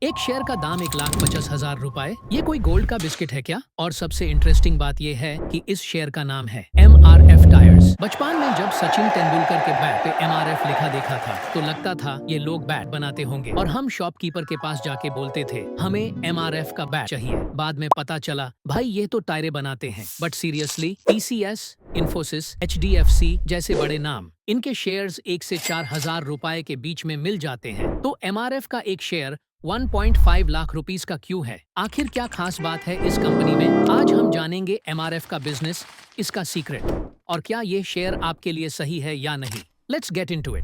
एक शेयर का दाम 1,50,000 रुपए। ये कोई गोल्ड का बिस्किट है क्या? और सबसे इंटरेस्टिंग बात ये है कि इस शेयर का नाम है MRF टायर्स। बचपन में जब सचिन तेंदुलकर के बैट पे MRF लिखा देखा था तो लगता था ये लोग बैट बनाते होंगे और हम शॉपकीपर के पास जाके बोलते थे हमें MRF का बैट चाहिए। बाद में पता चला भाई ये तो टायरें बनाते हैं। But seriously TCS, Infosys, HDFC जैसे बड़े नाम, इनके शेयर्स 1 से 4,000 रुपए के बीच में मिल जाते हैं। तो MRF का एक शेयर 1.5 लाख रुपीस का क्यों है? आखिर क्या खास बात है इस कंपनी में? आज हम जानेंगे MRF का बिजनेस, इसका सीक्रेट और क्या ये शेयर आपके लिए सही है या नहीं। Let's get into it.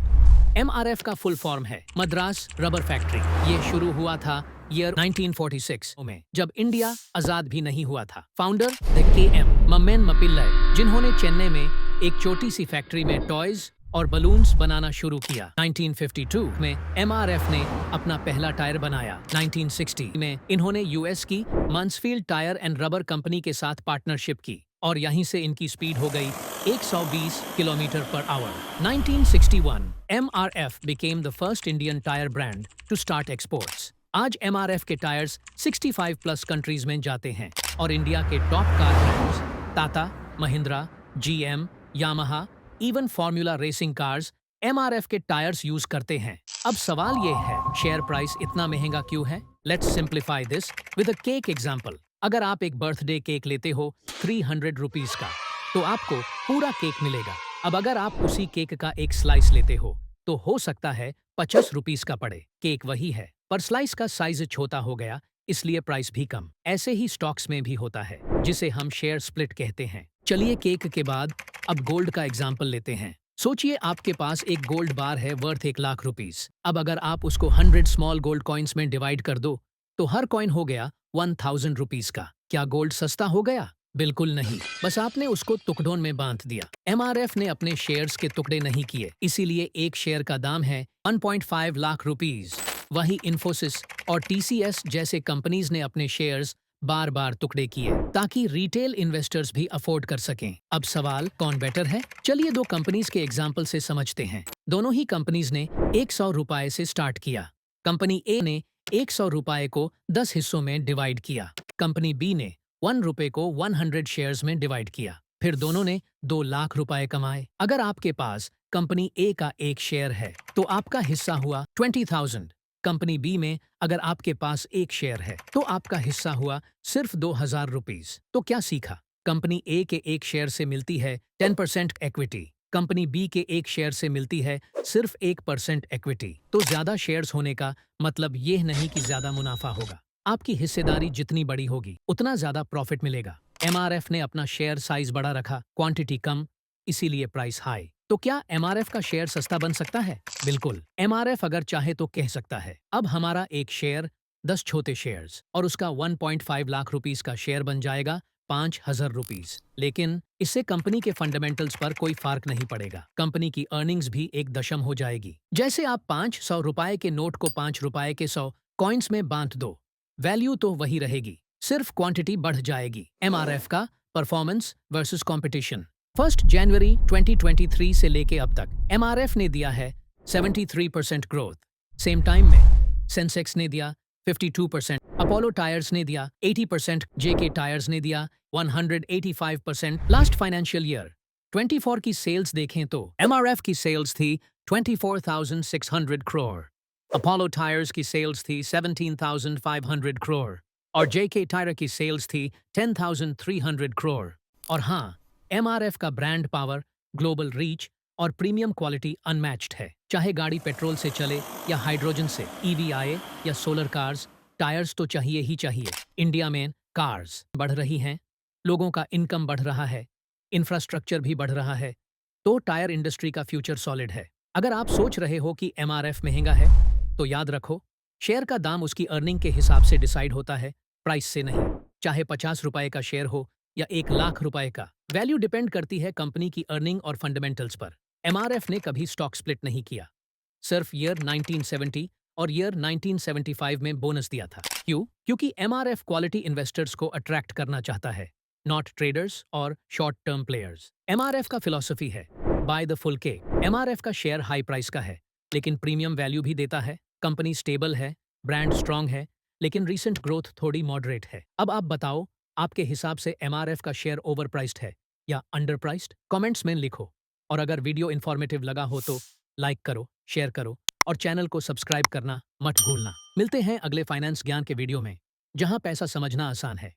MRF का फुल फॉर्म है मद्रास रबर फैक्ट्री। ये शुरू हुआ था ईयर 1946 में, जब इंडिया आजाद भी नहीं हुआ था। फाउंडर द KM मम्मेन मपिल्लई, जिन्होंने चेन्नई में एक छोटी सी फैक्ट्री में टॉयज और बलून्स बनाना शुरू किया। 1952 में MRF ने अपना पहला टायर बनाया। 1960 में इन्होंने US की मांसफील्ड टायर एंड रबर कंपनी के साथ पार्टनरशिप की और यहीं से इनकी स्पीड हो गई 120 kilometre per hour. 1961 MRF became the first Indian tire brand to start exports। आज MRF के टायर्स 65 प्लस कंट्रीज में जाते हैं और इंडिया के top car brands Tata, Mahindra, GM, Yamaha, even formula racing cars MRF के टायर्स यूज करते हैं। अब सवाल ये है, शेयर प्राइस इतना महंगा क्यों है? Let's simplify this with a cake example. अगर आप एक बर्थडे केक लेते हो 300 रुपीज का, तो आपको पूरा केक मिलेगा। अब अगर आप उसी केक का एक स्लाइस लेते हो हो सकता है 50 रुपीज का पड़े। केक वही है, पर स्लाइस का साइज छोटा हो गया, इसलिए प्राइस भी कम। ऐसे ही स्टॉक्स में भी होता है, जिसे हम शेयर स्प्लिट कहते हैं। चलिए केक के बाद अब गोल्ड का एग्जाम्पल लेते हैं। सोचिए आपके पास एक गोल्ड बार है वर्थ 1,00,000 रुपीज। अब अगर आप उसको 100 स्मॉल गोल्ड कॉइन्स में डिवाइड कर दो तो हर कॉइन हो गया 1,000 रुपीज का। क्या गोल्ड सस्ता हो गया? बिल्कुल नहीं, बस आपने उसको टुकड़ों में बांट दिया। MRF ने अपने शेयर्स के टुकड़े नहीं किए, इसीलिए एक शेयर का दाम है 1.5 लाख रुपीज। वही इन्फोसिस और TCS जैसे कंपनीज ने अपने शेयर्स बार बार टुकड़े किए ताकि रिटेल इन्वेस्टर्स भी अफोर्ड कर सकें। अब सवाल, कौन बेटर है? चलिए दो कंपनीज के एग्जाम्पल से समझते हैं। दोनों ही कंपनीज ने 100 रुपए से स्टार्ट किया। कंपनी A ने 100 रुपए को 10 हिस्सों में डिवाइड किया। कंपनी B ने 1 रुपए को 100 शेयर्स में डिवाइड किया। फिर दोनों ने 2 लाख रुपए कमाए। अगर आपके पास कंपनी A का एक शेयर है तो आपका हिस्सा हुआ 20,000। कंपनी B में अगर आपके पास एक शेयर है तो आपका हिस्सा हुआ सिर्फ 2,000 रुपीज। तो क्या सीखा? कंपनी A के एक शेयर से मिलती है 10% इक्विटी, कंपनी B के एक शेयर से मिलती है सिर्फ 1% इक्विटी। तो ज्यादा शेयर्स होने का मतलब ये नहीं कि ज्यादा मुनाफा होगा। आपकी हिस्सेदारी जितनी बड़ी होगी उतना ज्यादा प्रॉफिट मिलेगा। MRF ने अपना शेयर साइज बड़ा रखा, क्वांटिटी कम, इसीलिए प्राइस हाई। तो क्या MRF का शेयर सस्ता बन सकता है? बिल्कुल, MRF अगर चाहे तो कह सकता है अब हमारा एक शेयर 10 छोटे शेयर्स और उसका 1.5 लाख रुपीस का शेयर बन जाएगा 5,000 रुपीस। लेकिन इससे कंपनी के फंडामेंटल्स पर कोई फर्क नहीं पड़ेगा। कंपनी की अर्निंग्स भी एक दशम हो जाएगी। जैसे आप 500 रुपए के नोट को 5 रुपए के 100 कॉइन्स में बांट दो, वैल्यू तो वही रहेगी, सिर्फ क्वांटिटी बढ़ जाएगी। MRF का परफॉर्मेंस वर्सेस कंपटीशन। 1 जनवरी 2023 से लेके अब तक MRF ने दिया है 73% ग्रोथ। सेम टाइम में सेंसेक्स ने दिया 52%, अपोलो टायर्स ने दिया 80%, JK टायर्स ने दिया 185%। लास्ट फाइनेंशियल ईयर 24 की सेल्स देखें तो MRF की सेल्स थी 24,600 करोड़, अपोलो टायर्स की सेल्स थी 17,500 करोड़ और JK टायर की सेल्स थी 10,300 करोड़। और हाँ, MRF का ब्रांड पावर, ग्लोबल रीच और प्रीमियम क्वालिटी अनमैच्ड है। चाहे गाड़ी पेट्रोल से चले या हाइड्रोजन से, EV आए या सोलर कार्स, टायर्स तो चाहिए ही चाहिए। इंडिया में कार्स बढ़ रही हैं, लोगों का इनकम बढ़ रहा है, इंफ्रास्ट्रक्चर भी बढ़ रहा है, तो टायर इंडस्ट्री का फ्यूचर सॉलिड है। अगर आप सोच रहे हो कि MRF महंगा है तो याद रखो, शेयर का दाम उसकी अर्निंग के हिसाब से डिसाइड होता है, प्राइस से नहीं। चाहे 50 रुपए का शेयर हो या 1,00,000 रुपए का, वैल्यू डिपेंड करती है कंपनी की अर्निंग और फंडामेंटल्स पर। MRF ने कभी स्टॉक स्प्लिट नहीं किया, सिर्फ ईयर 1970 और ईयर 1975 में बोनस दिया था। क्यों? क्योंकि MRF क्वालिटी इन्वेस्टर्स को अट्रैक्ट करना चाहता है, नॉट ट्रेडर्स और शॉर्ट टर्म प्लेयर्स। MRF का फिलॉसफी है by the full cake. MRF का शेयर हाई प्राइस का है, लेकिन प्रीमियम वैल्यू भी देता है। कंपनी स्टेबल है, ब्रांड स्ट्रांग है, लेकिन रीसेंट ग्रोथ थोड़ी मॉडरेट है। अब आप बताओ, आपके हिसाब से एमआरएफ का शेयर ओवर प्राइस्ड है या अंडर प्राइस्ड? कमेंट्स में लिखो। और अगर वीडियो इन्फॉर्मेटिव लगा हो तो लाइक करो, शेयर करो और चैनल को सब्सक्राइब करना मत भूलना। मिलते हैं अगले फाइनेंस ज्ञान के वीडियो में, जहां पैसा समझना आसान है।